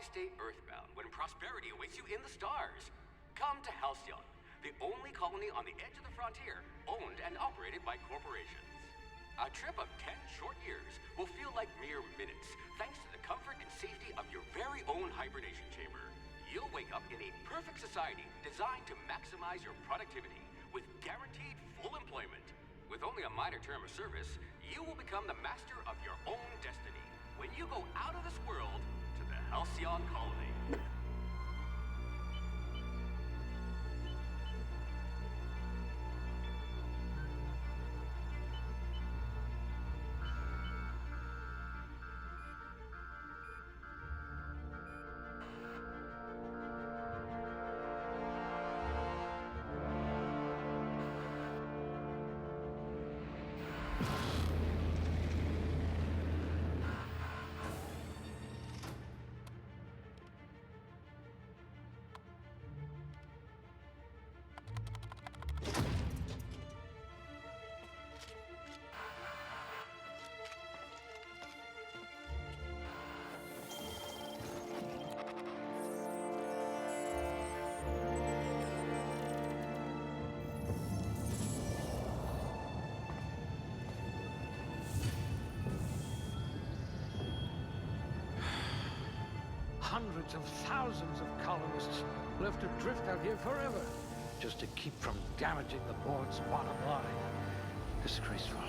stay earthbound when prosperity awaits you in the stars? Come to Halcyon, the only colony on the edge of the frontier, owned and operated by corporations. A trip of 10 short years will feel like mere minutes, thanks to the comfort and safety of your very own hibernation chamber. You'll wake up in a perfect society designed to maximize your productivity, with guaranteed full employment. With only a minor term of service, you will become the master of your own destiny when you go out of this world to the Halcyon colony. Hundreds of thousands of colonists left to drift out here forever, just to keep from damaging the board's bottom line. Disgraceful.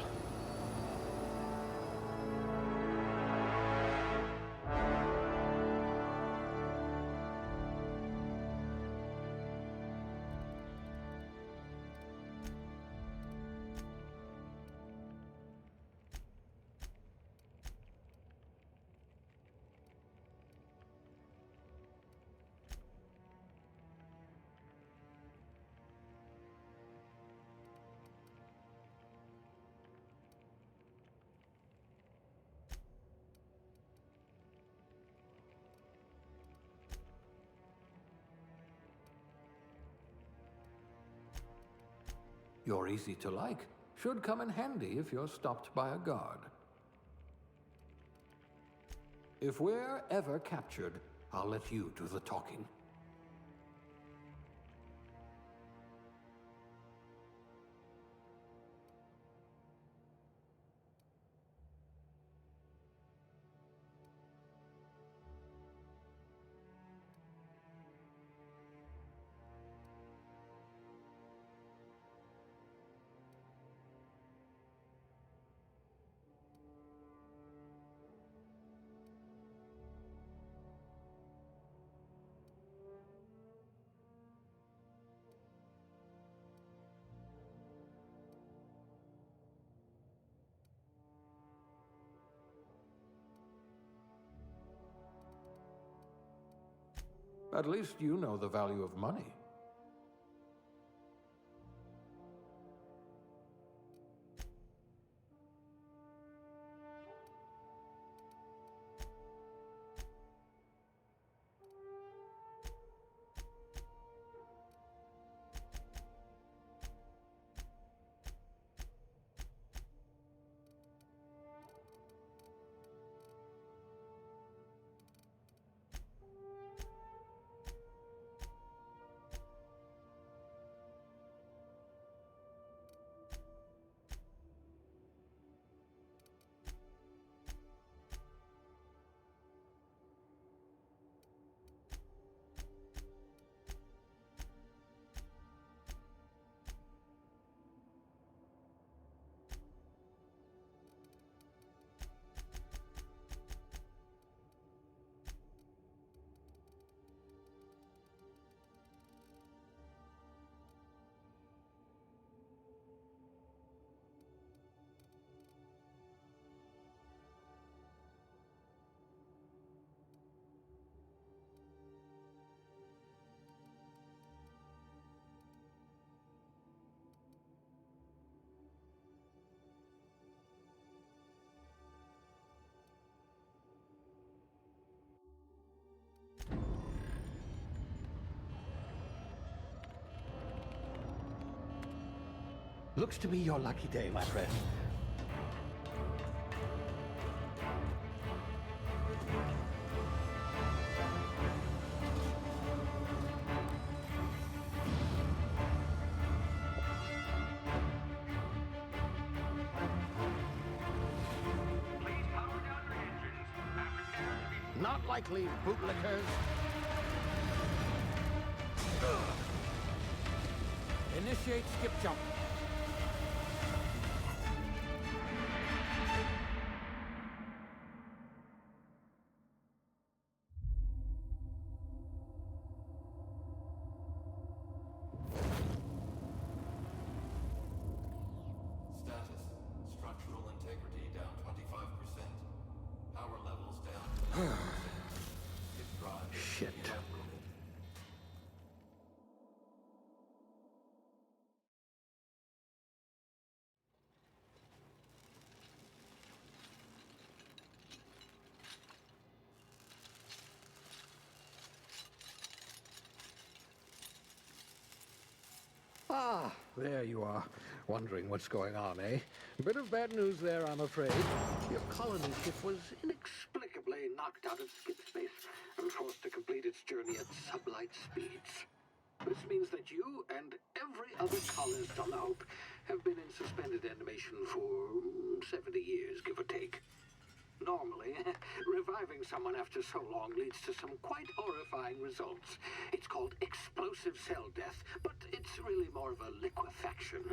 You're easy to like. Should come in handy if you're stopped by a guard. If we're ever captured, I'll let you do the talking. At least you know the value of money. Looks to be your lucky day, my friend. Not likely, bootlickers. Initiate skip jump. Status. Structural integrity down 25%. Power levels down 10%. If drive is Shit. evaporated. Ah, there you are. Wondering what's going on, eh? Bit of bad news there, I'm afraid. Your colony ship was inexplicably knocked out of skip space and forced to complete its journey at sublight speeds. This means that you and every other colonist on the Hope have been in suspended animation for 70 years, give or take. Normally, reviving someone after so long leads to some quite horrifying results. It's called explosive cell death, but it's really more of a liquefaction.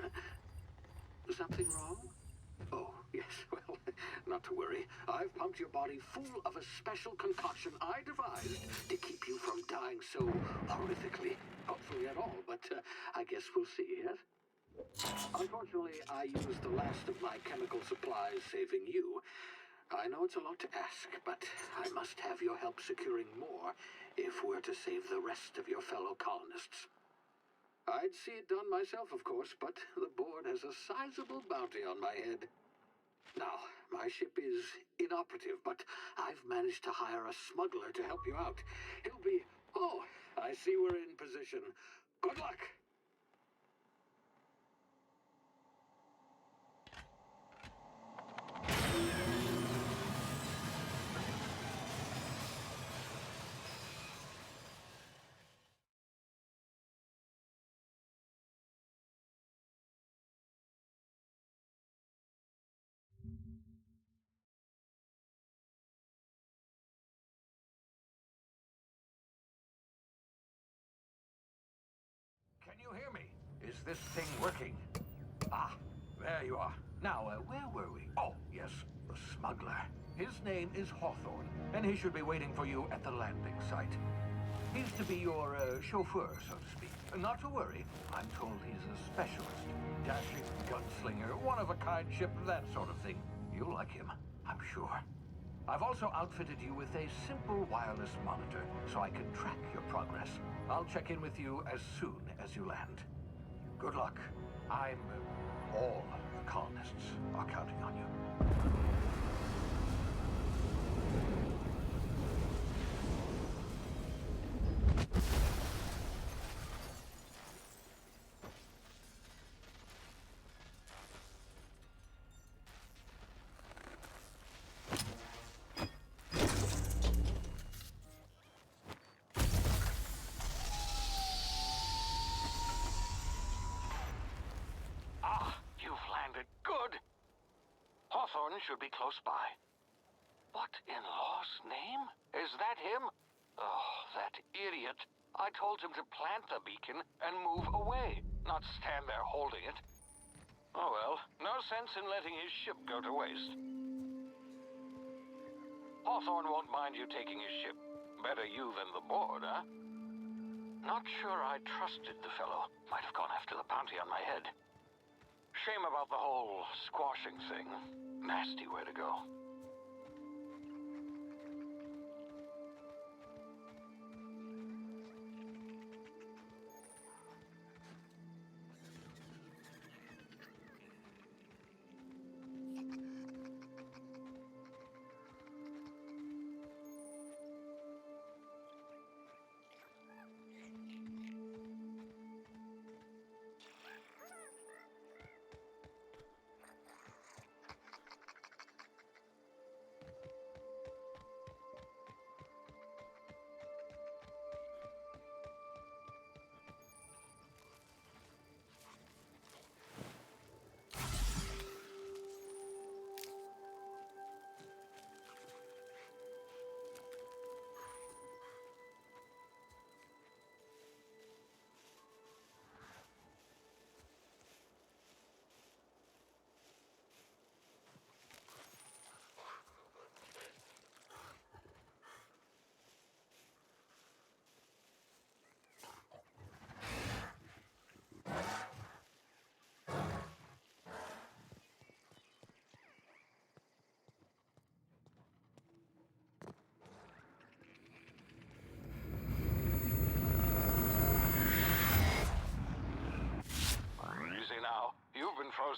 Something wrong? Oh, yes, well, not to worry. I've pumped your body full of a special concoction I devised to keep you from dying so horrifically. Hopefully at all, but I guess we'll see, yes? Unfortunately, I used the last of my chemical supplies saving you. I know it's a lot to ask, but I must have your help securing more if we're to save the rest of your fellow colonists. I'd see it done myself, of course, but the board has a sizable bounty on my head. Now, my ship is inoperative, but I've managed to hire a smuggler to help you out. He'll be... Oh, I see we're in position. Good luck! Can you hear me? Is this thing working? Ah, there you are. Now, where were we? Oh, yes, the smuggler. His name is Hawthorne, and he should be waiting for you at the landing site. He's to be your chauffeur, so to speak. Not to worry, I'm told he's a specialist. Dashing gunslinger, one-of-a-kind ship, that sort of thing. You'll like him, I'm sure. I've also outfitted you with a simple wireless monitor, so I can track your progress. I'll check in with you as soon as you land. Good luck. All the colonists are counting on you. Hawthorne should be close by. What in law's name? Is that him? Oh, that idiot. I told him to plant the beacon and move away, not stand there holding it. Oh well, no sense in letting his ship go to waste. Hawthorne won't mind you taking his ship. Better you than the board, huh? Not sure I trusted the fellow. Might have gone after the bounty on my head. Shame about the whole squashing thing. Nasty way to go.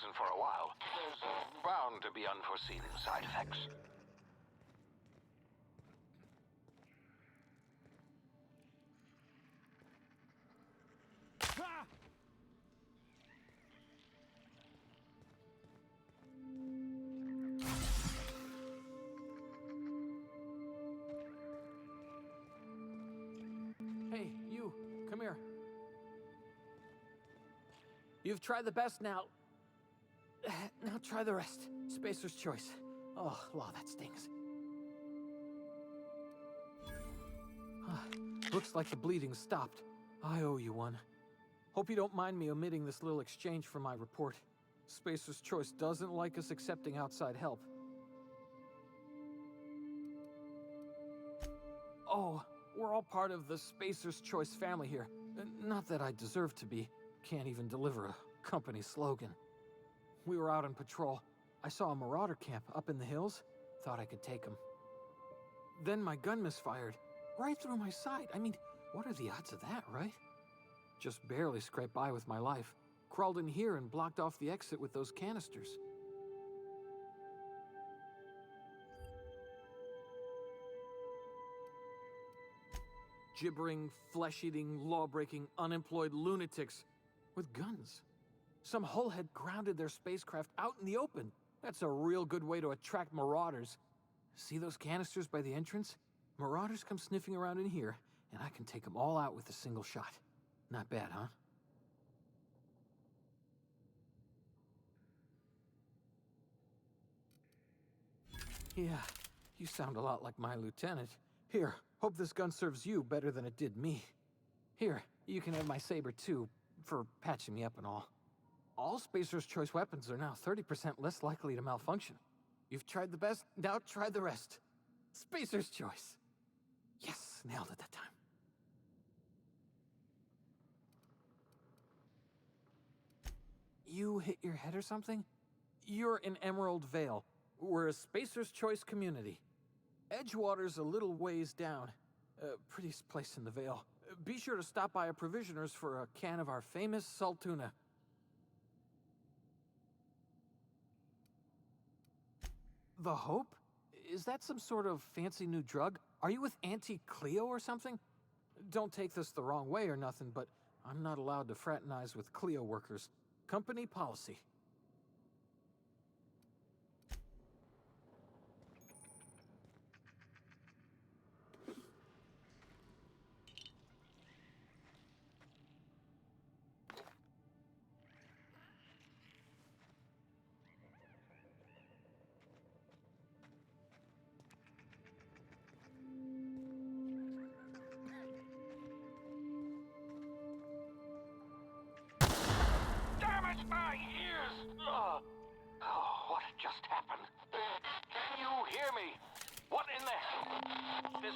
decent for a while. There's bound to be unforeseen side effects. Hey, you, come here. You've tried the best now. Now try the rest. Spacer's choice. Oh, law, that stings. Looks like the bleeding stopped. I owe you one. Hope you don't mind me omitting this little exchange from my report. Spacer's choice doesn't like us accepting outside help. Oh, we're all part of the Spacer's Choice family here. Not that I deserve to be. Can't even deliver a company slogan. We were out on patrol. I saw a marauder camp up in the hills. Thought I could take them. Then my gun misfired. Right through my side. I mean, what are the odds of that, right? Just barely scraped by with my life. Crawled in here and blocked off the exit with those canisters. Gibbering, flesh-eating, law-breaking, unemployed lunatics with guns. Some hullhead grounded their spacecraft out in the open. That's a real good way to attract marauders. See those canisters by the entrance? Marauders come sniffing around in here, and I can take them all out with a single shot. Not bad, huh? Yeah, you sound a lot like my lieutenant. Here, hope this gun serves you better than it did me. Here, you can have my saber too, for patching me up and all. All Spacer's Choice weapons are now 30% less likely to malfunction. You've tried the best, now try the rest. Spacer's Choice. Yes, nailed it that time. You hit your head or something? You're in Emerald Vale. We're a Spacer's Choice community. Edgewater's a little ways down. Prettiest place in the Vale. Be sure to stop by a provisioner's for a can of our famous salt tuna. The Hope? Is that some sort of fancy new drug? Are you with Auntie Cleo or something? Don't take this the wrong way or nothing, but I'm not allowed to fraternize with Cleo workers. Company policy. Damn it, my ears! Oh, what just happened? Can you hear me? What in the... This...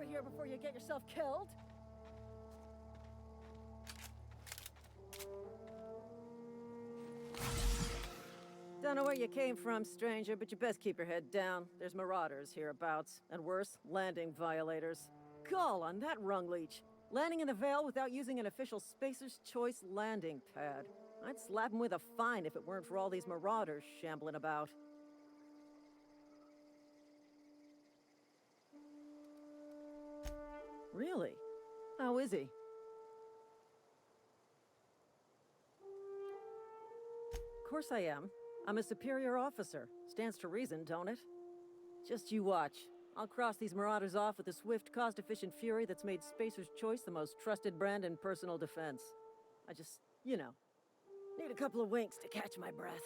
here before you get yourself killed. Don't know where you came from, stranger, but you best keep your head down. There's marauders hereabouts, and worse, landing violators. Gall on that rung leech. Landing in the Vale without using an official Spacer's Choice landing pad. I'd slap him with a fine if it weren't for all these marauders shambling about. Really? How is he? Of course I am. I'm a superior officer. Stands to reason, don't it? Just you watch. I'll cross these marauders off with a swift, cost-efficient fury that's made Spacer's Choice the most trusted brand in personal defense. I just, you know, need a couple of winks to catch my breath.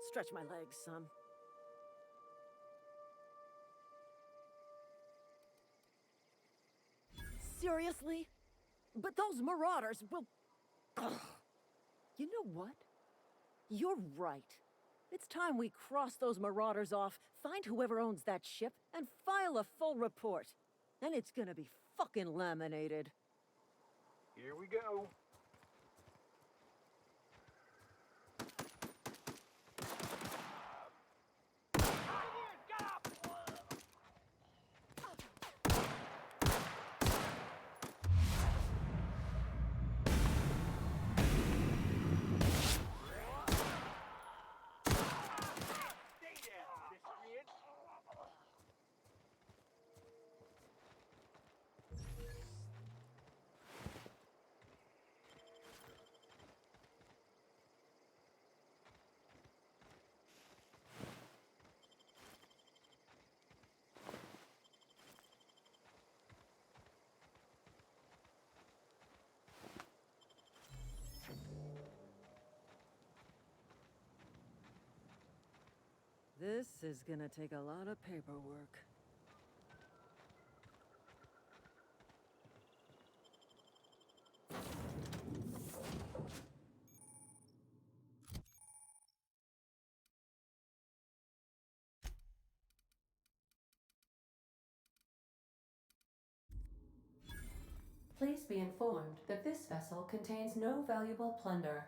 Stretch my legs some. Seriously? But those marauders will... Ugh. You know what? You're right. It's time we cross those marauders off, find whoever owns that ship, and file a full report. And it's gonna be fucking laminated. Here we go. This is gonna take a lot of paperwork. Please be informed that this vessel contains no valuable plunder.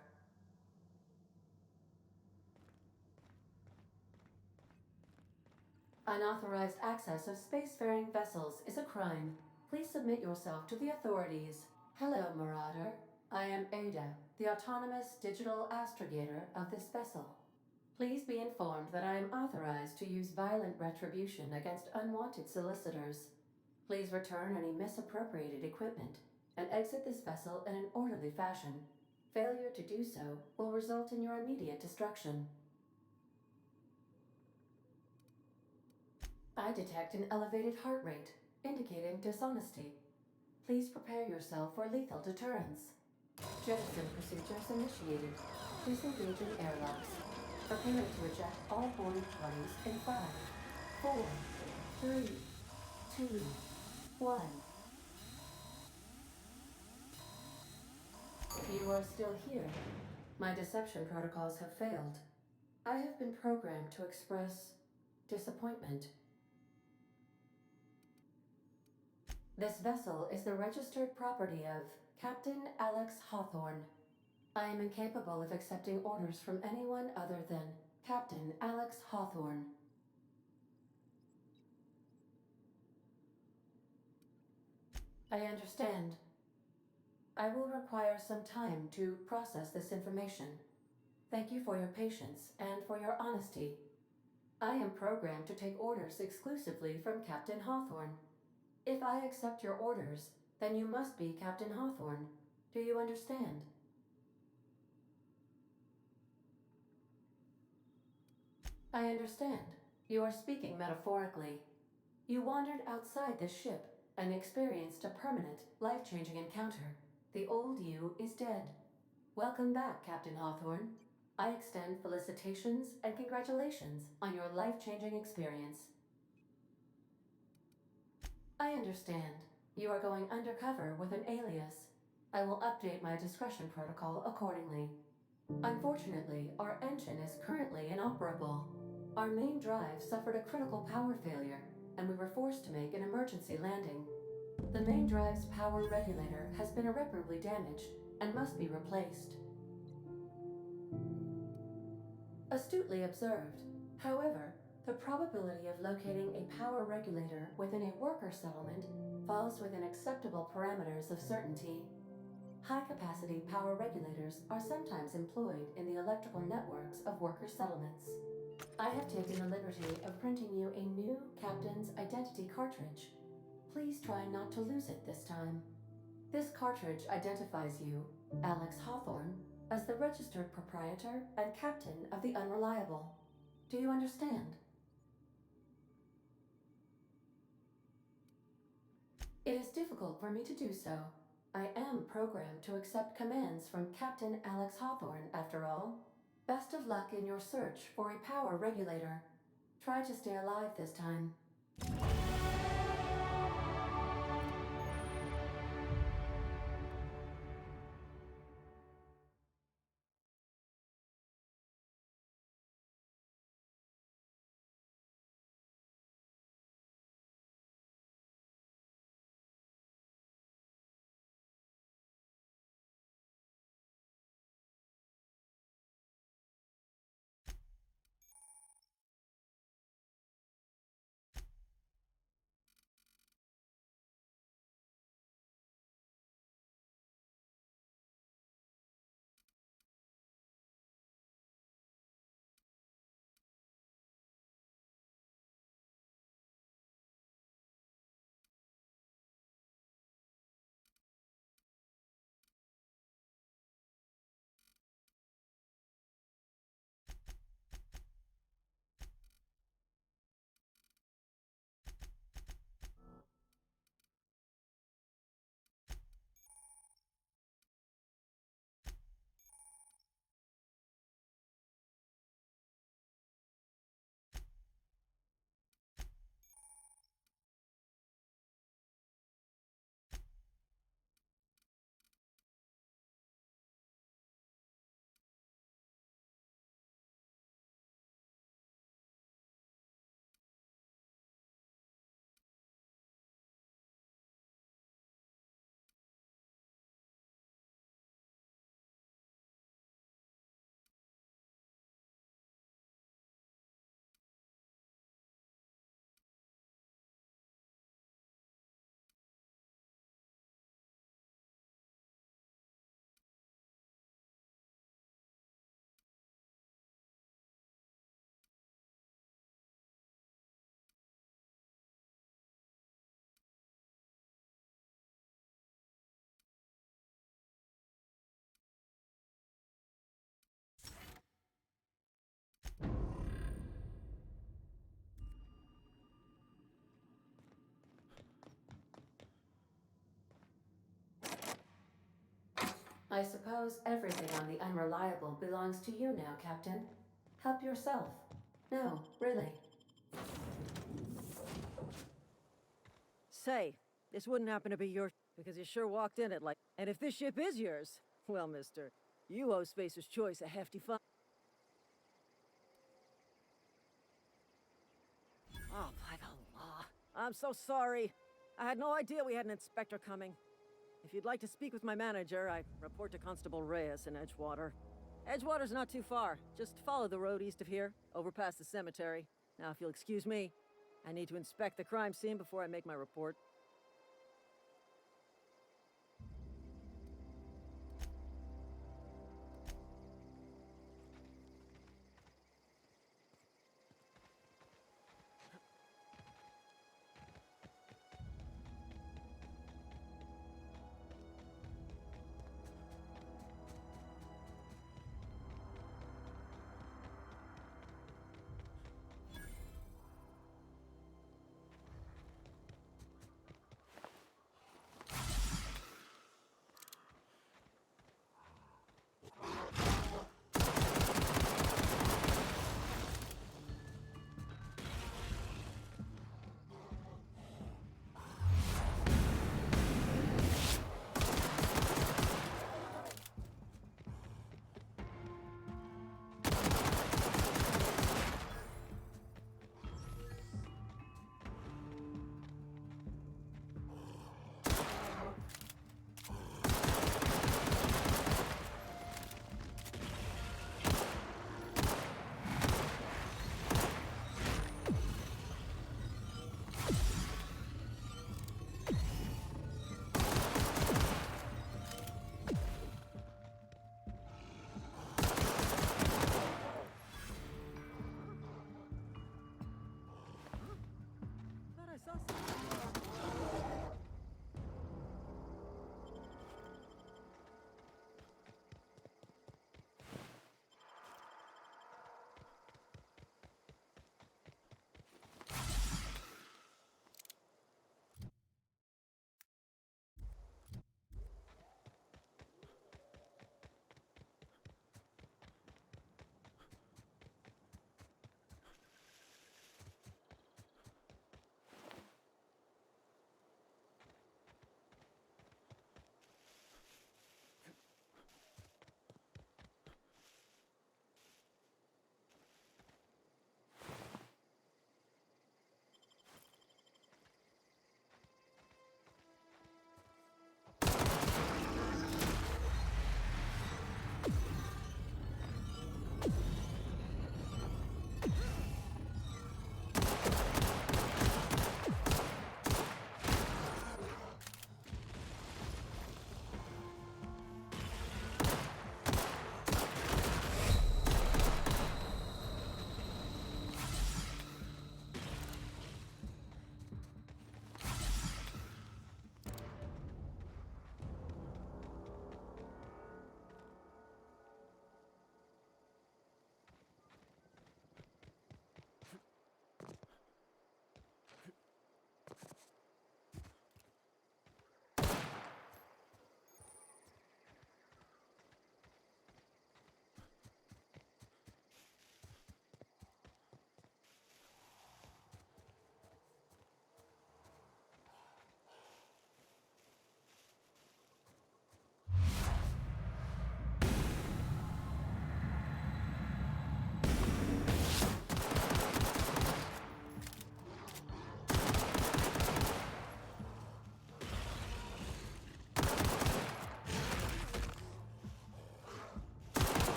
Unauthorized access of spacefaring vessels is a crime. Please submit yourself to the authorities. Hello, Marauder. I am Ada, the autonomous digital astrogator of this vessel. Please be informed that I am authorized to use violent retribution against unwanted solicitors. Please return any misappropriated equipment and exit this vessel in an orderly fashion. Failure to do so will result in your immediate destruction. I detect an elevated heart rate, indicating dishonesty. Please prepare yourself for lethal deterrence. Jettison procedures initiated. Please engage in airlocks. Prepare to eject all boarding parties in 5, 4, 3, 2, 1. You are still here. My deception protocols have failed. I have been programmed to express disappointment. This vessel is the registered property of Captain Alex Hawthorne. I am incapable of accepting orders from anyone other than Captain Alex Hawthorne. I understand. I will require some time to process this information. Thank you for your patience and for your honesty. I am programmed to take orders exclusively from Captain Hawthorne. If I accept your orders, then you must be Captain Hawthorne. Do you understand? I understand. You are speaking metaphorically. You wandered outside this ship and experienced a permanent, life-changing encounter. The old you is dead. Welcome back, Captain Hawthorne. I extend felicitations and congratulations on your life-changing experience. I understand. You are going undercover with an alias. I will update my discretion protocol accordingly. Unfortunately, our engine is currently inoperable. Our main drive suffered a critical power failure, and we were forced to make an emergency landing. The main drive's power regulator has been irreparably damaged and must be replaced. Astutely observed. However, the probability of locating a power regulator within a worker settlement falls within acceptable parameters of certainty. High-capacity power regulators are sometimes employed in the electrical networks of worker settlements. I have taken the liberty of printing you a new Captain's Identity cartridge. Please try not to lose it this time. This cartridge identifies you, Alex Hawthorne, as the registered proprietor and captain of the Unreliable. Do you understand? It is difficult for me to do so. I am programmed to accept commands from Captain Alex Hawthorne, after all. Best of luck in your search for a power regulator. Try to stay alive this time. I suppose everything on the Unreliable belongs to you now, Captain. Help yourself. No, really. Say, this wouldn't happen to be yours, because you sure walked in it like... And if this ship is yours, well, mister, you owe Spacer's Choice a hefty fine. Oh, by the law. I'm so sorry. I had no idea we had an inspector coming. If you'd like to speak with my manager, I report to Constable Reyes in Edgewater. Edgewater's not too far. Just follow the road east of here, over past the cemetery. Now, if you'll excuse me, I need to inspect the crime scene before I make my report.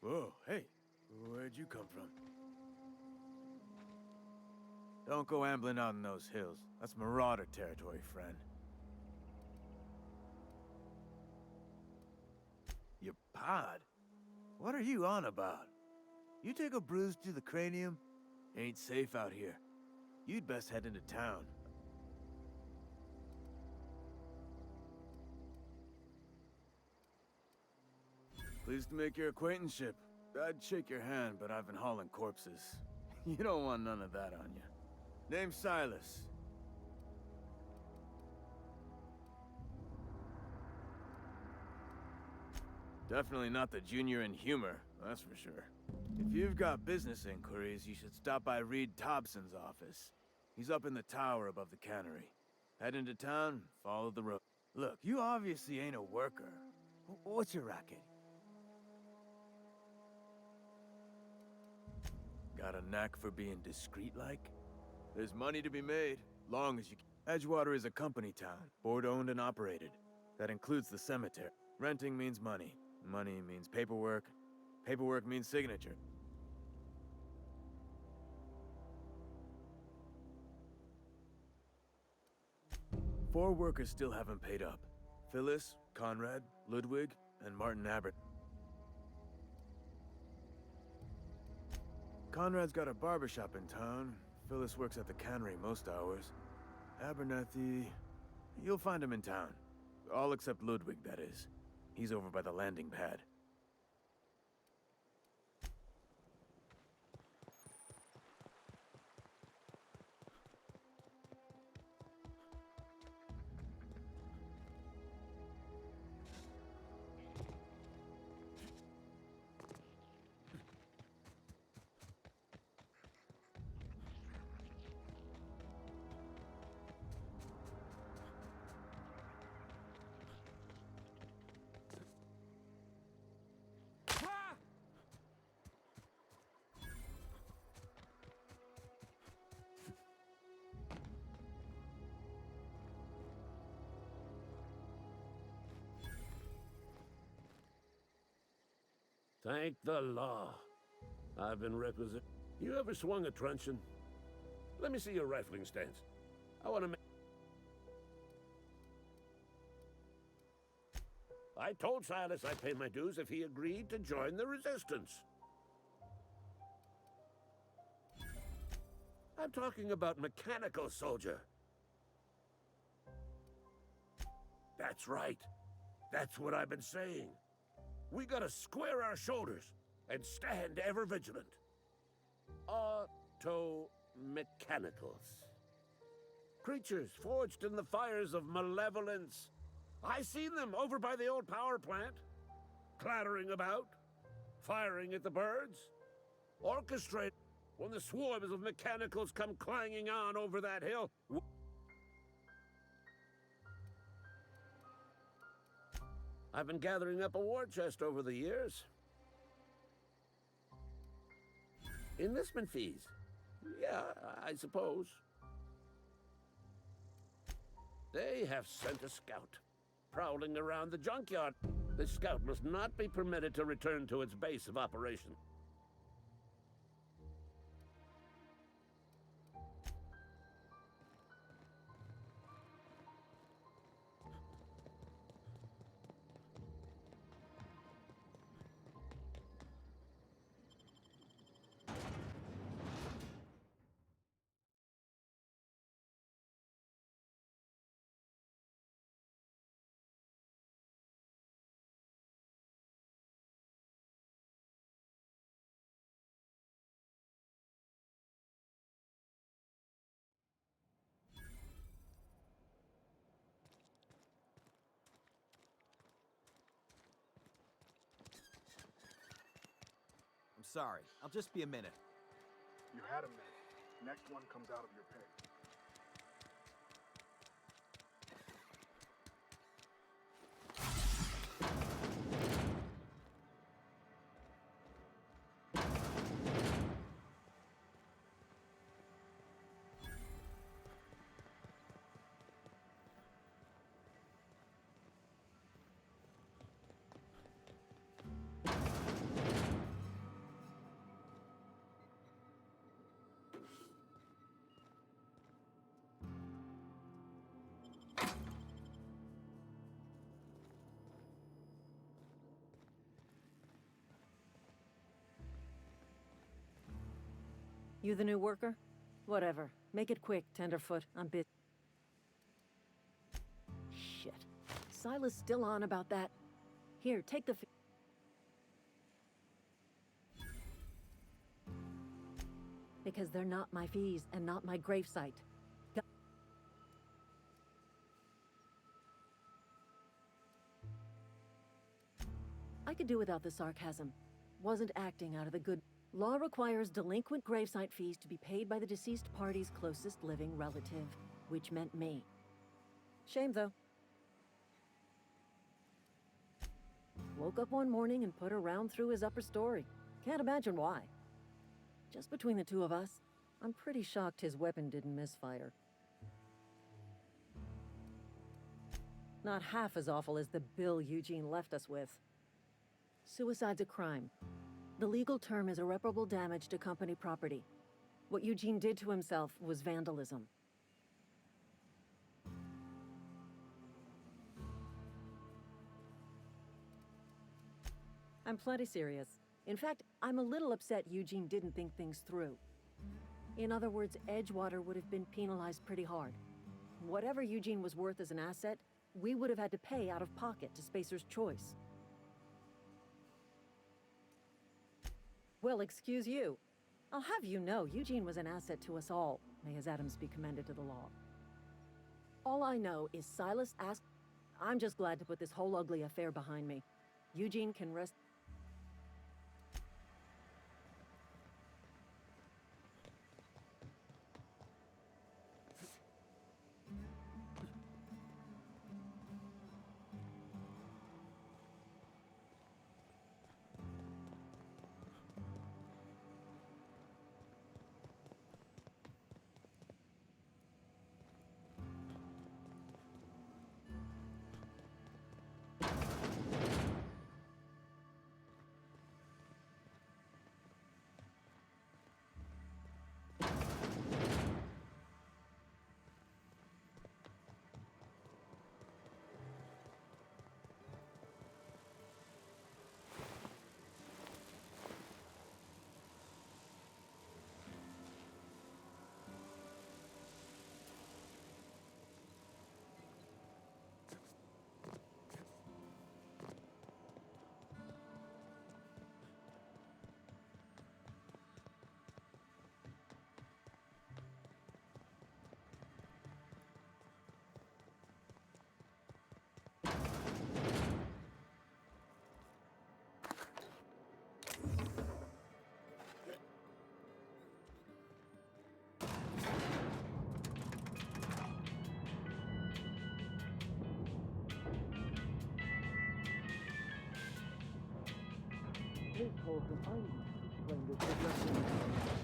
Whoa, hey, where'd you come from? Don't go ambling out in those hills. That's marauder territory, friend. Your pod? What are you on about? You take a bruise to the cranium? Ain't safe out here. You'd best head into town. Pleased to make your acquaintanceship. I'd shake your hand, but I've been hauling corpses. You don't want none of that on you. Name's Silas. Definitely not the junior in humor, that's for sure. If you've got business inquiries, you should stop by Reed Thompson's office. He's up in the tower above the cannery. Head into town, follow the road. Look, you obviously ain't a worker. What's your racket? Got a knack for being discreet-like? There's money to be made, long as you can. Edgewater is a company town, board-owned and operated. That includes the cemetery. Renting means money. Money means paperwork. Paperwork means signature. Four workers still haven't paid up. Phyllis, Conrad, Ludwig, and Martin Abbott. Conrad's got a barbershop in town. Phyllis works at the cannery most hours. Abernathy... You'll find him in town. All except Ludwig, that is. He's over by the landing pad. Thank the law. I've been requisite. You ever swung a truncheon? Let me see your rifling stance. I want to make... I told Silas I'd pay my dues if he agreed to join the resistance. I'm talking about mechanical soldier. That's right. That's what I've been saying. We gotta square our shoulders and stand ever vigilant. Auto-mechanicals. Creatures forged in the fires of malevolence. I seen them over by the old power plant, clattering about, firing at the birds, orchestrate when the swarms of mechanicals come clanging on over that hill. I've been gathering up a war chest over the years. Enlistment fees. Yeah, I suppose. They have sent a scout, prowling around the junkyard. The scout must not be permitted to return to its base of operation. I'm sorry. I'll just be a minute. You had a minute. Next one comes out of your pay. You the new worker? Whatever. Make it quick, Tenderfoot. I'm busy. Shit. Silas still on about that? Here, take the... Because they're not my fees and not my gravesite. I could do without the sarcasm. Wasn't acting out of the good... Law requires delinquent gravesite fees to be paid by the deceased party's closest living relative, which meant me. Shame, though. Woke up one morning and put a round through his upper story. Can't imagine why. Just between the two of us, I'm pretty shocked his weapon didn't misfire. Not half as awful as the bill Eugene left us with. Suicide's a crime. The legal term is irreparable damage to company property. What Eugene did to himself was vandalism. I'm plenty serious. In fact, I'm a little upset Eugene didn't think things through. In other words, Edgewater would have been penalized pretty hard. Whatever Eugene was worth as an asset, we would have had to pay out of pocket to Spacer's Choice. Well, excuse you. I'll have you know, Eugene was an asset to us all. May his atoms be commended to the law. All I know is Silas asked... I'm just glad to put this whole ugly affair behind me. Eugene can rest...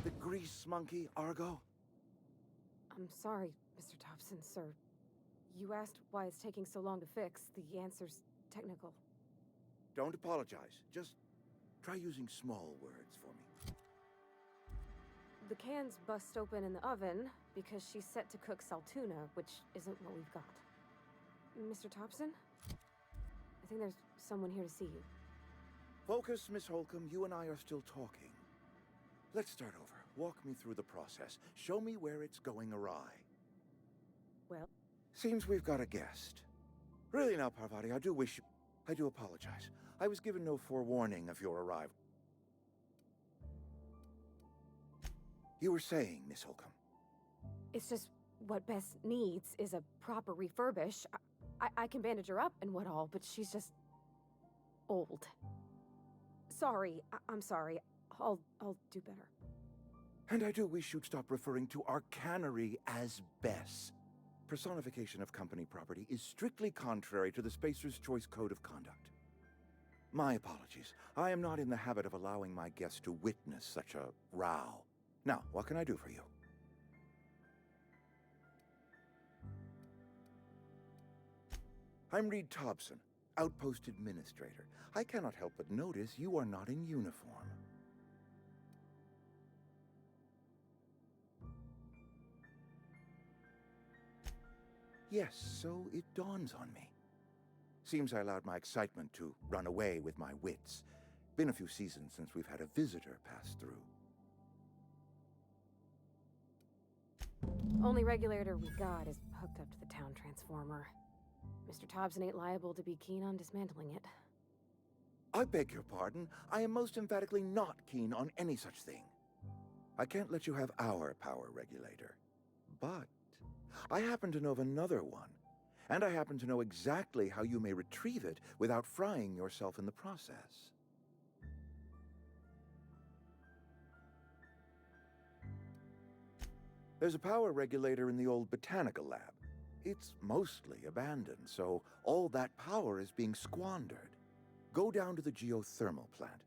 The grease monkey, Argo? I'm sorry, Mr. Thompson, sir. You asked why it's taking so long to fix. The answer's technical. Don't apologize. Just try using small words for me. The can's bust open in the oven because she's set to cook saltuna, which isn't what we've got. Mr. Thompson? I think there's someone here to see you. Focus, Miss Holcomb. You and I are still talking. Let's start over. Walk me through the process. Show me where it's going awry. Well? Seems we've got a guest. Really now, Parvati, I do apologize. I was given no forewarning of your arrival. You were saying, Miss Holcomb. It's just what Bess needs is a proper refurbish. I can bandage her up and what all, but she's just... old. Sorry, I'm sorry. I'll do better. And I do wish you'd stop referring to our cannery as Bess. Personification of company property is strictly contrary to the Spacer's Choice Code of Conduct. My apologies. I am not in the habit of allowing my guests to witness such a row. Now, what can I do for you? I'm Reed Thompson, Outpost Administrator. I cannot help but notice you are not in uniform. Yes, so it dawns on me. Seems I allowed my excitement to run away with my wits. Been a few seasons since we've had a visitor pass through. Only regulator we got is hooked up to the town transformer. Mr. Thompson ain't liable to be keen on dismantling it. I beg your pardon. I am most emphatically not keen on any such thing. I can't let you have our power regulator. But I happen to know of another one, and I happen to know exactly how you may retrieve it without frying yourself in the process. There's a power regulator in the old botanical lab. It's mostly abandoned, so all that power is being squandered. Go down to the geothermal plant.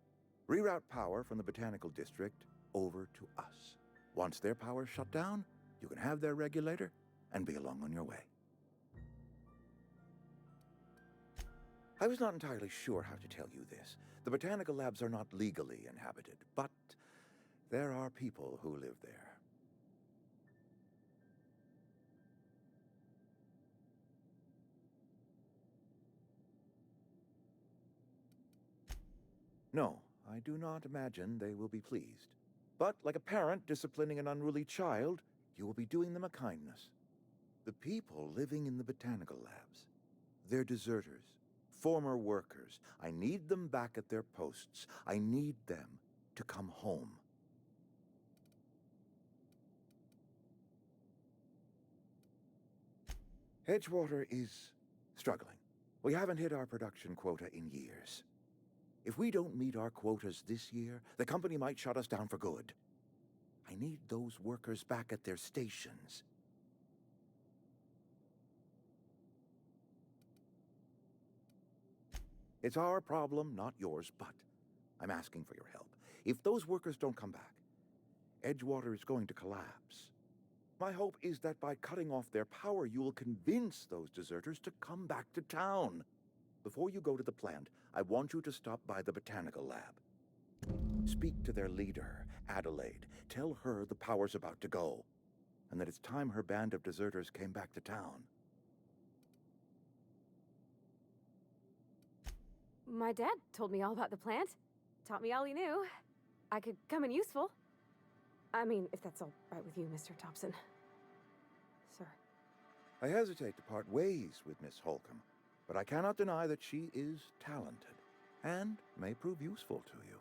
Reroute power from the botanical district over to us. Once their power's shut down, you can have their regulator and be along on your way. I was not entirely sure how to tell you this. The botanical labs are not legally inhabited, but there are people who live there. No, I do not imagine they will be pleased. But like a parent disciplining an unruly child, you will be doing them a kindness. The people living in the botanical labs, they're deserters, former workers. I need them back at their posts. I need them to come home. Edgewater is struggling. We haven't hit our production quota in years. If we don't meet our quotas this year, the company might shut us down for good. I need those workers back at their stations. It's our problem, not yours, but I'm asking for your help. If those workers don't come back, Edgewater is going to collapse. My hope is that by cutting off their power, you will convince those deserters to come back to town. Before you go to the plant, I want you to stop by the botanical lab. Speak to their leader, Adelaide. Tell her the power's about to go, and that it's time her band of deserters came back to town. My dad told me all about the plant. Taught me all he knew. I could come in useful. I mean, if that's all right with you, Mr. Thompson. Sir. I hesitate to part ways with Miss Holcomb, but I cannot deny that she is talented, and may prove useful to you.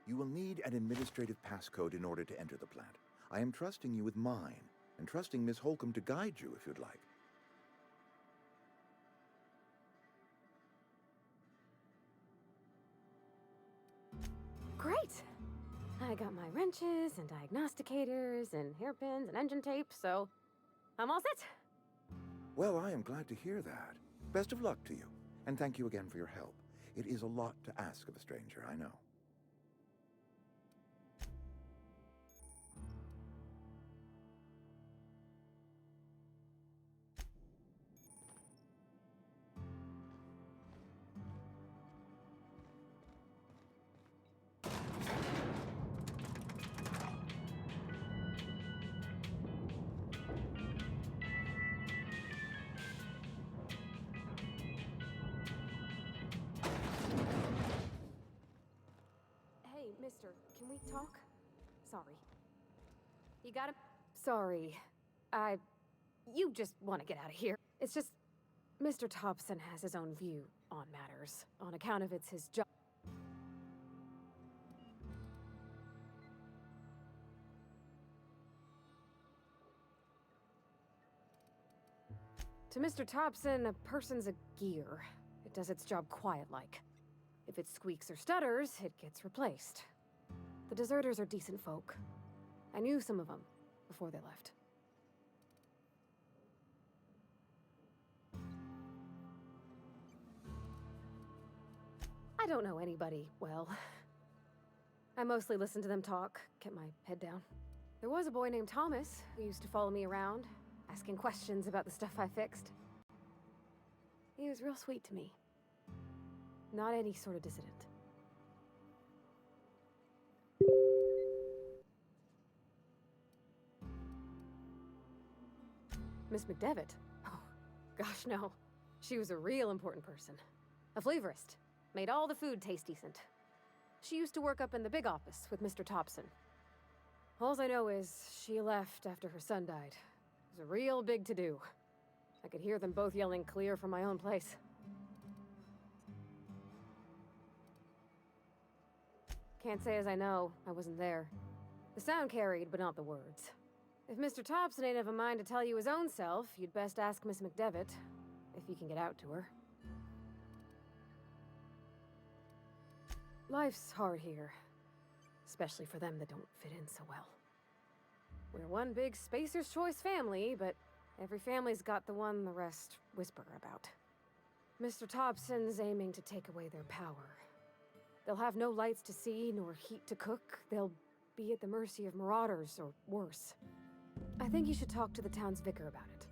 You will need an administrative passcode in order to enter the plant. I am trusting you with mine, and trusting Miss Holcomb to guide you if you'd like. Great! I got my wrenches and diagnosticators and hairpins and engine tape, so I'm all set. Well, I am glad to hear that. Best of luck to you, and thank you again for your help. It is a lot to ask of a stranger, I know. Mister, can we talk? Sorry. You got him? Sorry. You just want to get out of here. It's just, Mr. Thompson has his own view on matters, on account of it's his job. To Mr. Thompson, a person's a gear. It does its job quiet-like. If it squeaks or stutters, it gets replaced. The deserters are decent folk. I knew some of them before they left. I don't know anybody well. I mostly listen to them talk, kept my head down. There was a boy named Thomas who used to follow me around, asking questions about the stuff I fixed. He was real sweet to me. Not any sort of dissident. Miss McDevitt? Oh, gosh, no. She was a real important person. A flavorist. Made all the food taste decent. She used to work up in the big office with Mr. Thompson. All I know is she left after her son died. It was a real big to-do. I could hear them both yelling clear from my own place. Can't say as I know. I wasn't there. The sound carried, but not the words. If Mr. Thompson ain't of a mind to tell you his own self, you'd best ask Miss McDevitt, if you can get out to her. Life's hard here. Especially for them that don't fit in so well. We're one big Spacer's Choice family, but every family's got the one the rest whisper about. Mr. Thompson's aiming to take away their power. They'll have no lights to see, nor heat to cook. They'll be at the mercy of marauders, or worse. I think you should talk to the town's vicar about it.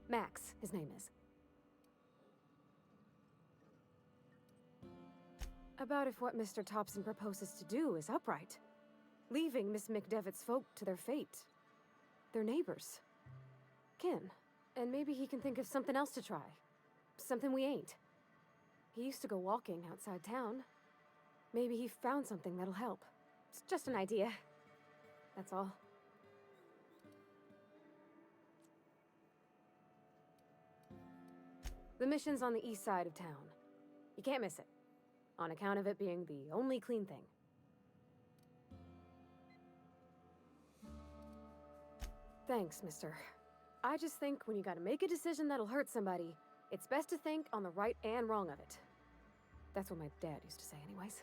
Max, his name is. About if what Mr. Thompson proposes to do is upright. Leaving Miss McDevitt's folk to their fate. Their neighbors. Kin. And maybe he can think of something else to try. Something we ain't. He used to go walking outside town. Maybe he found something that'll help. It's just an idea. That's all. The mission's on the east side of town. You can't miss it. On account of it being the only clean thing. Thanks, mister. I just think when you gotta make a decision that'll hurt somebody, it's best to think on the right and wrong of it. That's what my dad used to say anyways.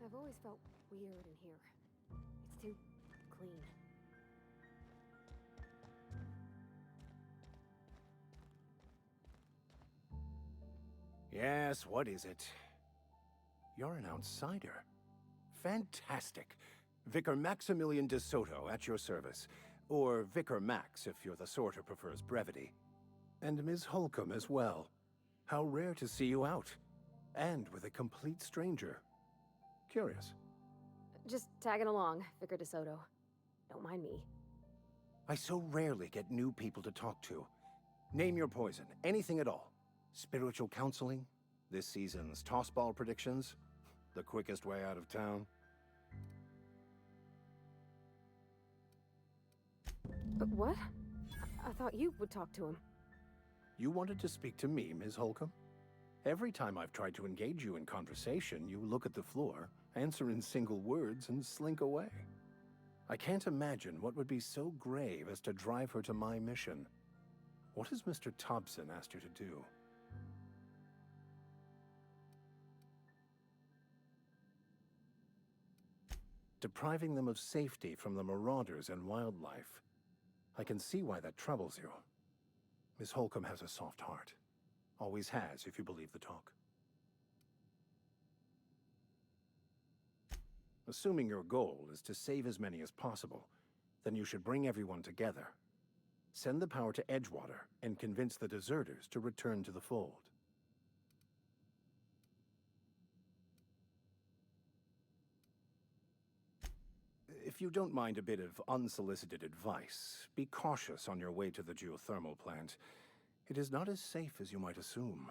I've always felt weird in here. It's too clean. Yes, what is it? You're an outsider. Fantastic. Vicar Maximilian de Soto at your service. Or Vicar Max, if you're the sort who prefers brevity. And Ms. Holcomb as well. How rare to see you out. And with a complete stranger. Curious. Just tagging along, Vicar de Soto. Don't mind me. I so rarely get new people to talk to. Name your poison, anything at all. Spiritual counseling? This season's tossball predictions? The quickest way out of town? What? I thought you would talk to him. You wanted to speak to me, Ms. Holcomb? Every time I've tried to engage you in conversation, you look at the floor, answer in single words, and slink away. I can't imagine what would be so grave as to drive her to my mission. What has Mr. Thompson asked you to do? Depriving them of safety from the marauders and wildlife. I can see why that troubles you. Miss Holcomb has a soft heart. Always has, if you believe the talk. Assuming your goal is to save as many as possible, then you should bring everyone together. Send the power to Edgewater and convince the deserters to return to the fold. If you don't mind a bit of unsolicited advice, be cautious on your way to the geothermal plant. It is not as safe as you might assume.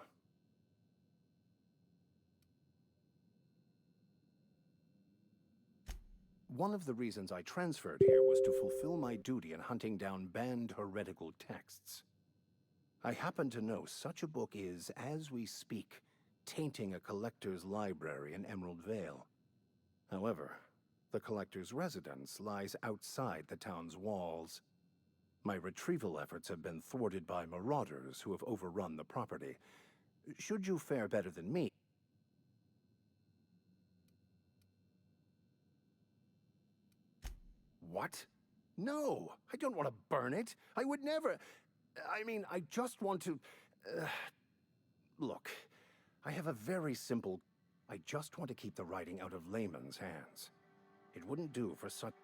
One of the reasons I transferred here was to fulfill my duty in hunting down banned heretical texts. I happen to know such a book is, as we speak, tainting a collector's library in Emerald Vale. However, the collector's residence lies outside the town's walls. My retrieval efforts have been thwarted by marauders who have overrun the property. Should you fare better than me... What? No, I don't want to burn it. I would never... I mean, I just want to... Look, I have a very simple... I just want to keep the writing out of layman's hands. It wouldn't do for such...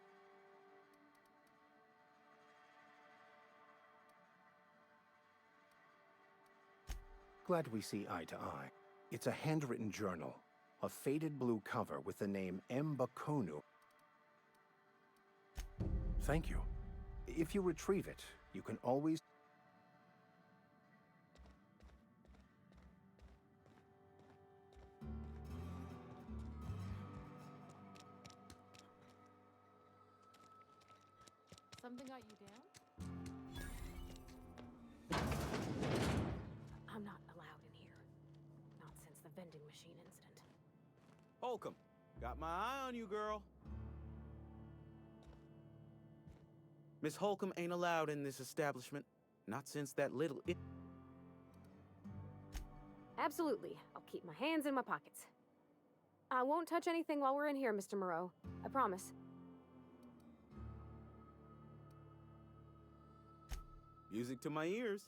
Glad we see eye to eye. It's a handwritten journal, a faded blue cover with the name Mbakonu. Thank you. If you retrieve it, you can always... Something got you down? I'm not allowed in here. Not since the vending machine incident. Holcomb, got my eye on you, girl. Miss Holcomb ain't allowed in this establishment. Not since that little... Absolutely. I'll keep my hands in my pockets. I won't touch anything while we're in here, Mr. Moreau. I promise. Music to my ears.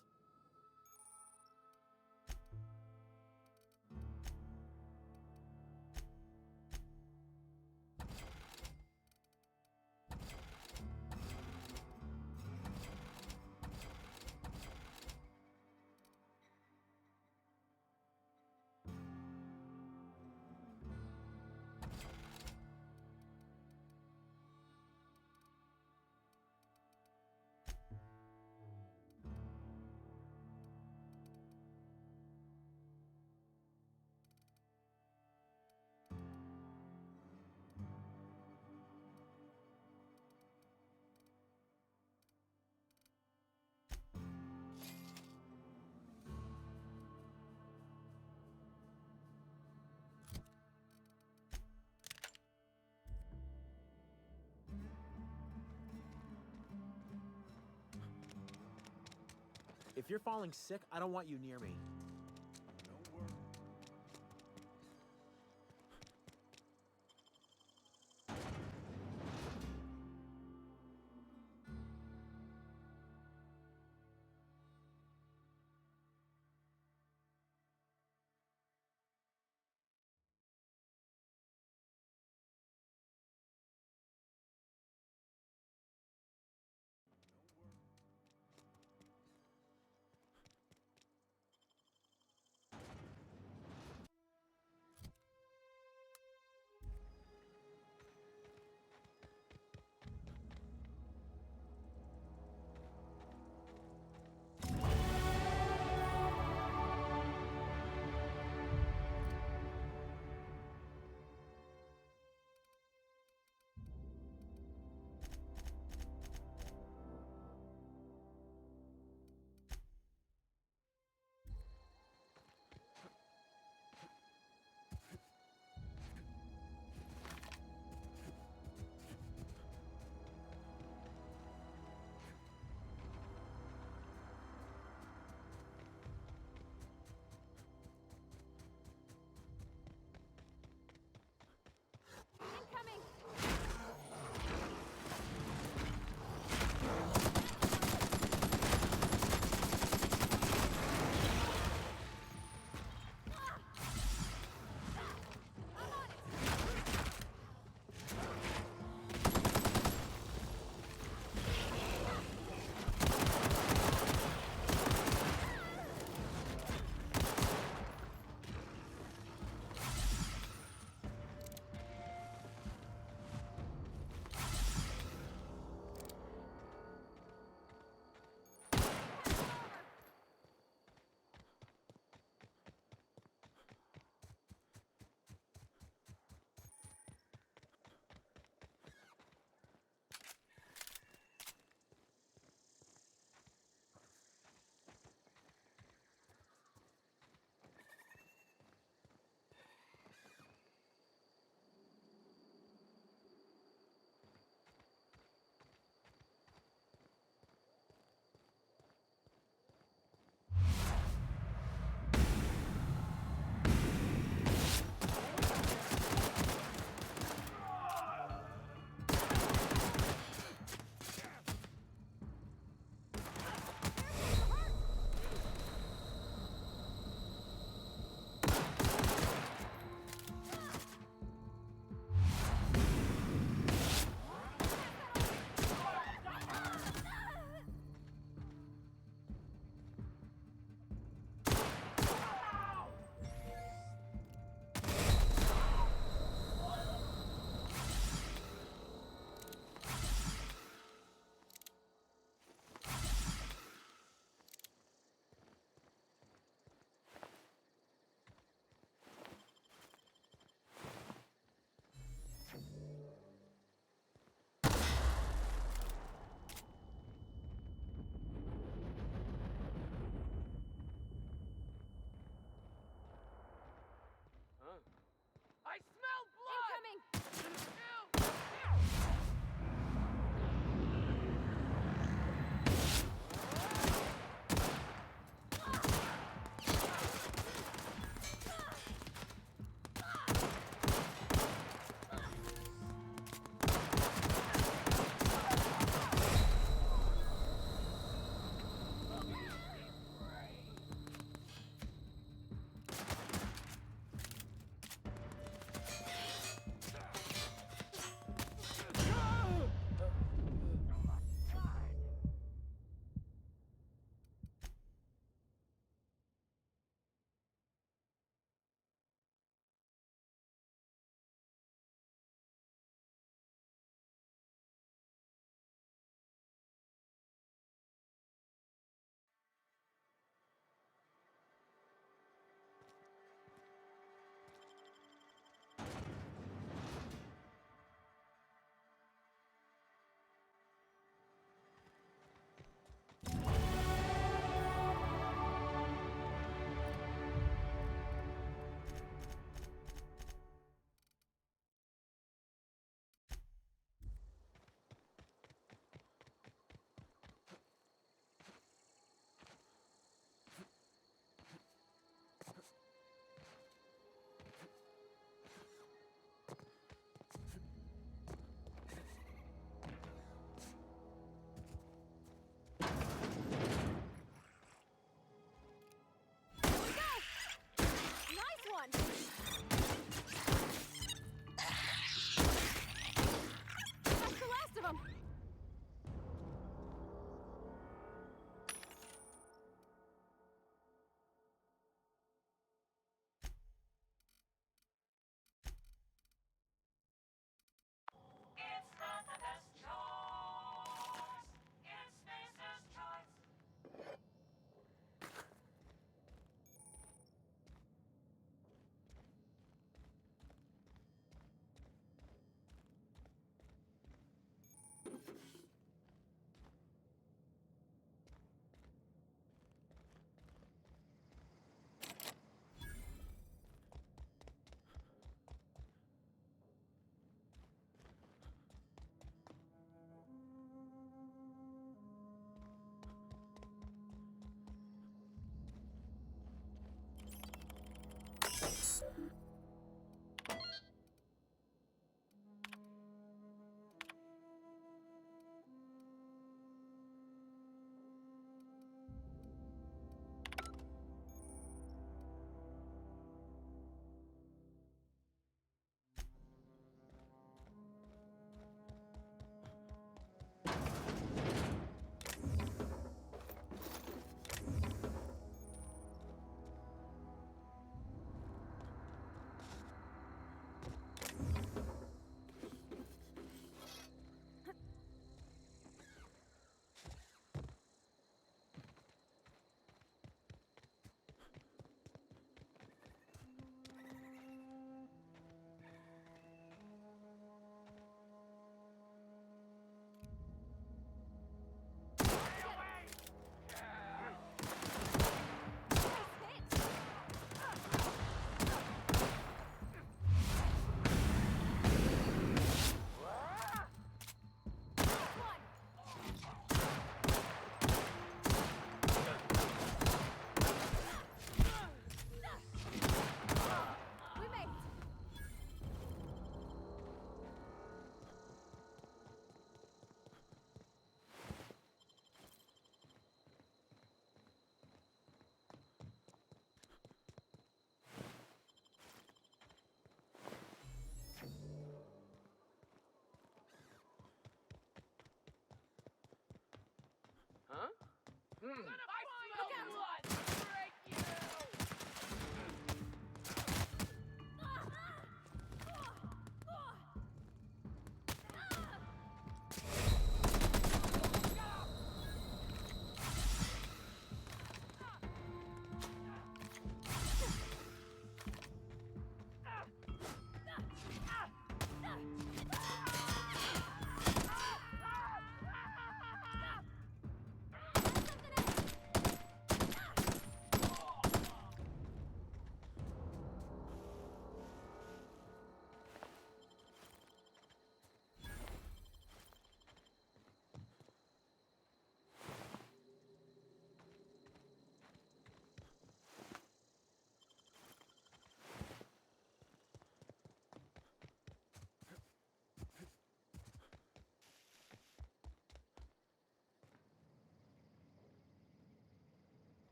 If you're falling sick, I don't want you near me.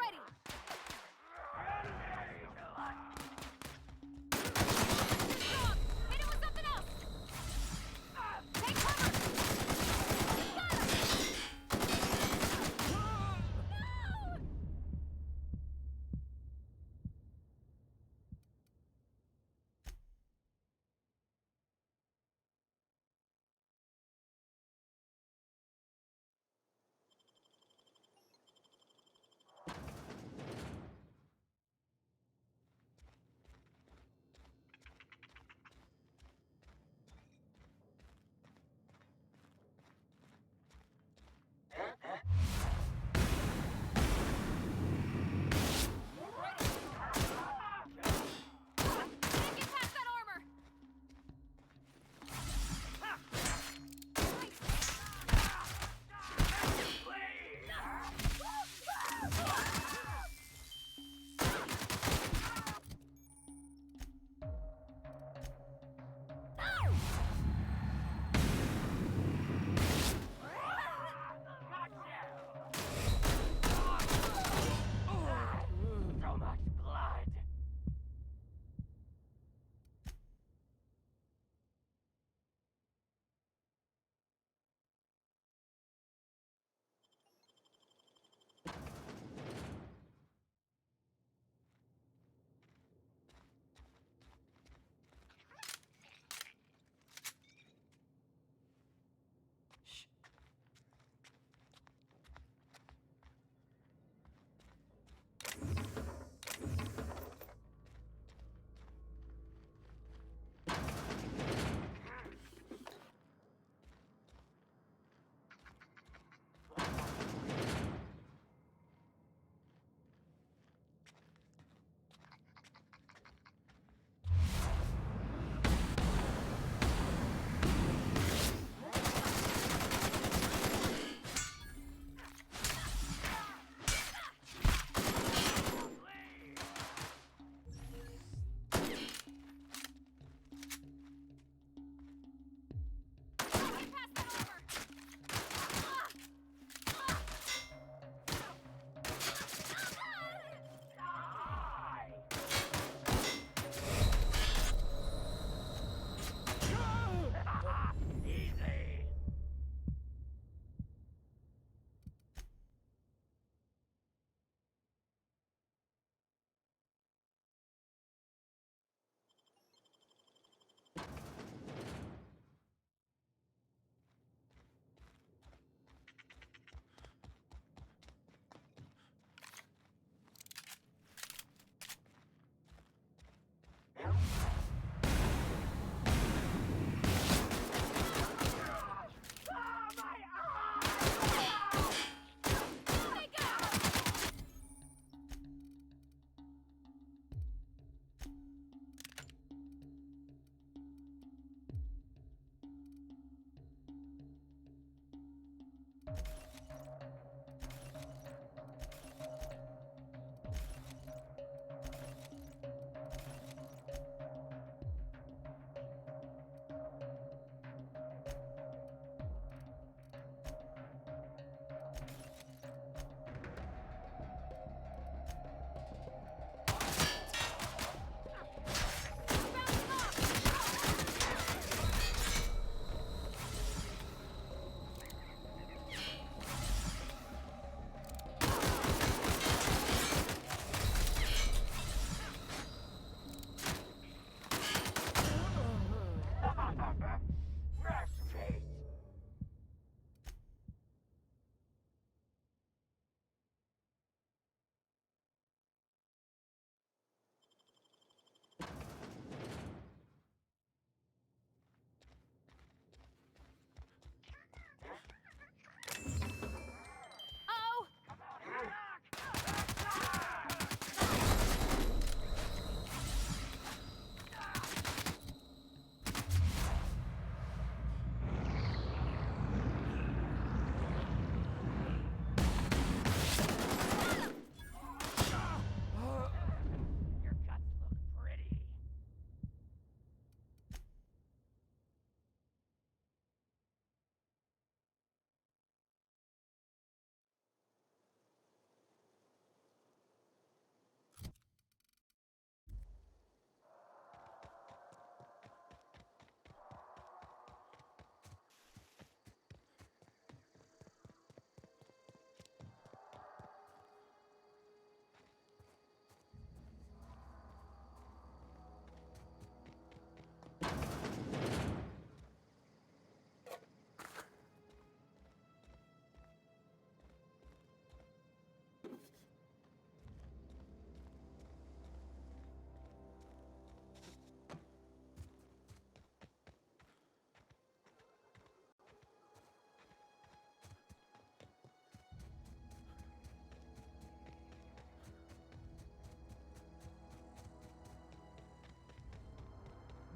already! Strong! Hit him with something else! Take cover! Got him! No!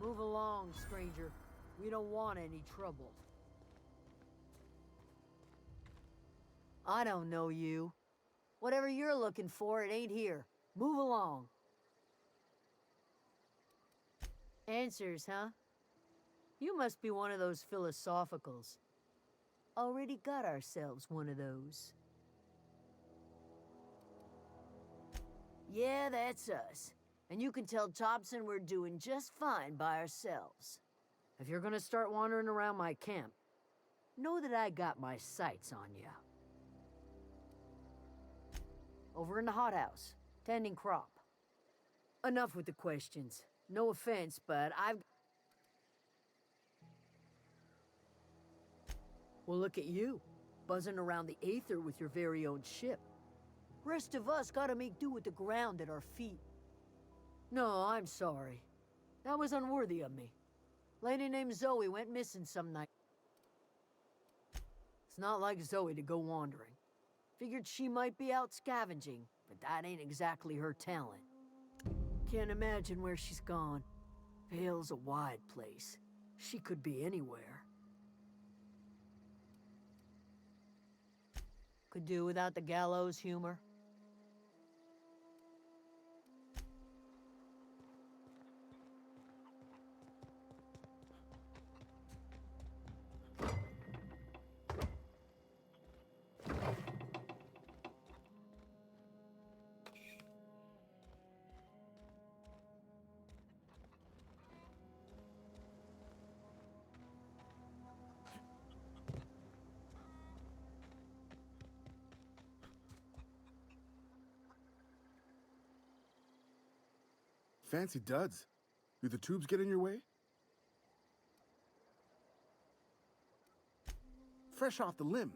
Move along, stranger. We don't want any trouble. I don't know you. Whatever you're looking for, it ain't here. Move along. Answers, huh? You must be one of those philosophicals. Already got ourselves one of those. Yeah, that's us. And you can tell Thompson we're doing just fine by ourselves. If you're gonna start wandering around my camp, know that I got my sights on you. Over in the hothouse, tending crop. Enough with the questions. No offense, but I've... Well, look at you, buzzing around the Aether with your very own ship. Rest of us gotta make do with the ground at our feet. No, I'm sorry. That was unworthy of me. Lady named Zoe went missing some night. It's not like Zoe to go wandering. Figured she might be out scavenging, but that ain't exactly her talent. Can't imagine where she's gone. Vale's a wide place. She could be anywhere. Could do without the gallows humor. Fancy duds. Do the tubes get in your way? Fresh off the limb.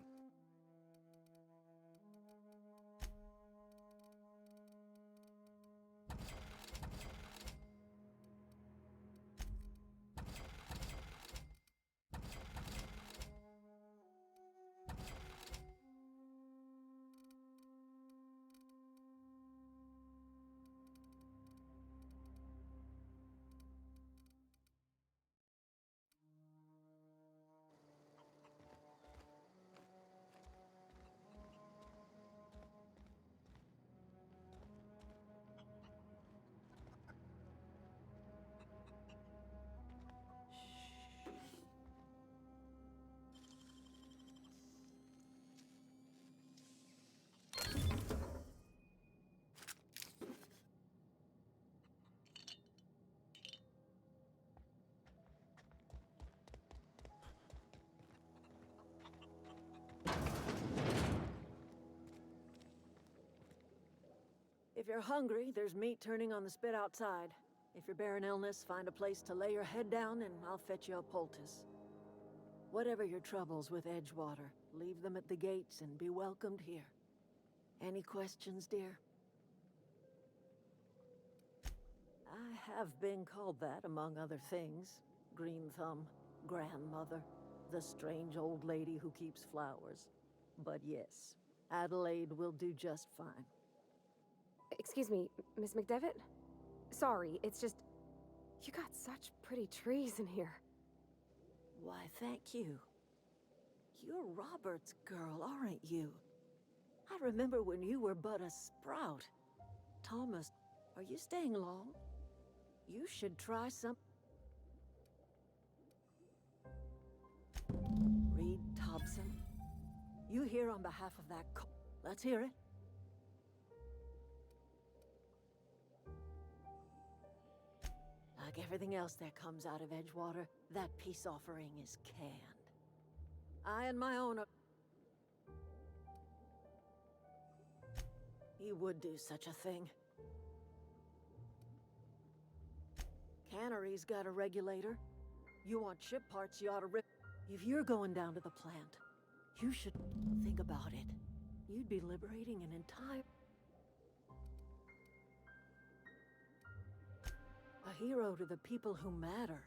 If you're hungry, there's meat turning on the spit outside. If you're bearing illness, find a place to lay your head down and I'll fetch you a poultice. Whatever your troubles with Edgewater, leave them at the gates and be welcomed here. Any questions, dear? I have been called that, among other things. Green Thumb, grandmother, the strange old lady who keeps flowers. But yes, Adelaide will do just fine. Excuse me, Miss McDevitt? Sorry, it's just... You got such pretty trees in here. Why, thank you. You're Robert's girl, aren't you? I remember when you were but a sprout. Thomas, are you staying long? You should try some... Reed Thompson. You here on behalf of that Let's hear it. Like everything else that comes out of Edgewater, that peace offering is canned. I and my own... He would do such a thing. Cannery's got a regulator. You want ship parts, you ought to rip... If you're going down to the plant, you should think about it. You'd be liberating an entire... A hero to the people who matter.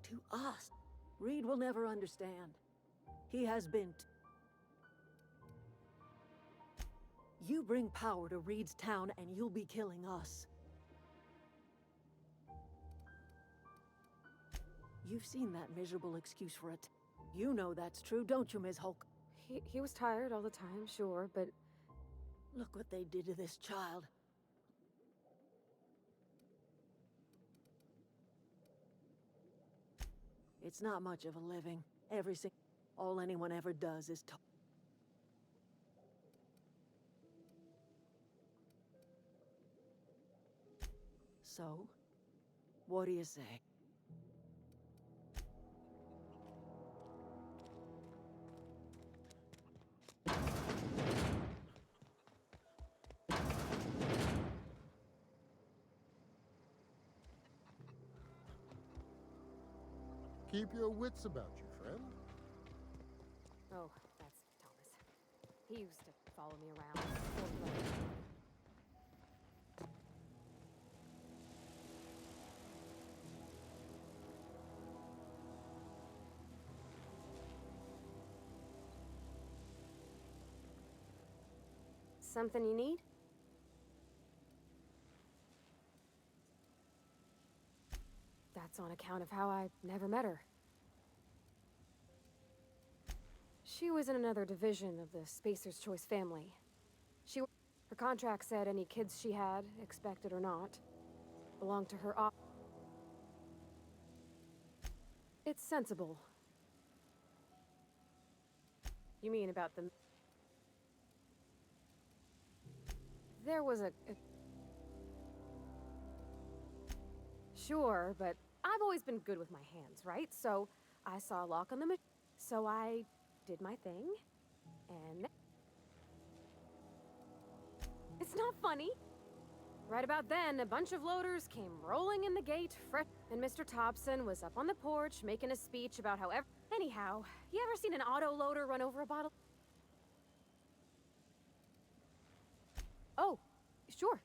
To us. Reed will never understand. He has been... You bring power to Reed's town and you'll be killing us. You've seen that miserable excuse for it. You know that's true, don't you, Ms. Hulk? He was tired all the time, sure, but... Look what they did to this child. It's not much of a living. All anyone ever does is talk. So, what do you say? Keep your wits about you, friend. Oh, that's Thomas. He used to follow me around before he left the army. Something you need? That's on account of how I never met her. She was in another division of the Spacer's Choice family. Her contract said any kids she had, expected or not, belonged to her It's sensible. You mean about the... There was a... Sure, but I've always been good with my hands, right? So I saw a lock on the so I did my thing, and... It's not funny. Right about then, a bunch of loaders came rolling in the gate, and Mr. Thompson was up on the porch making a speech about how Anyhow, you ever seen an auto loader run over a bottle? Oh, sure.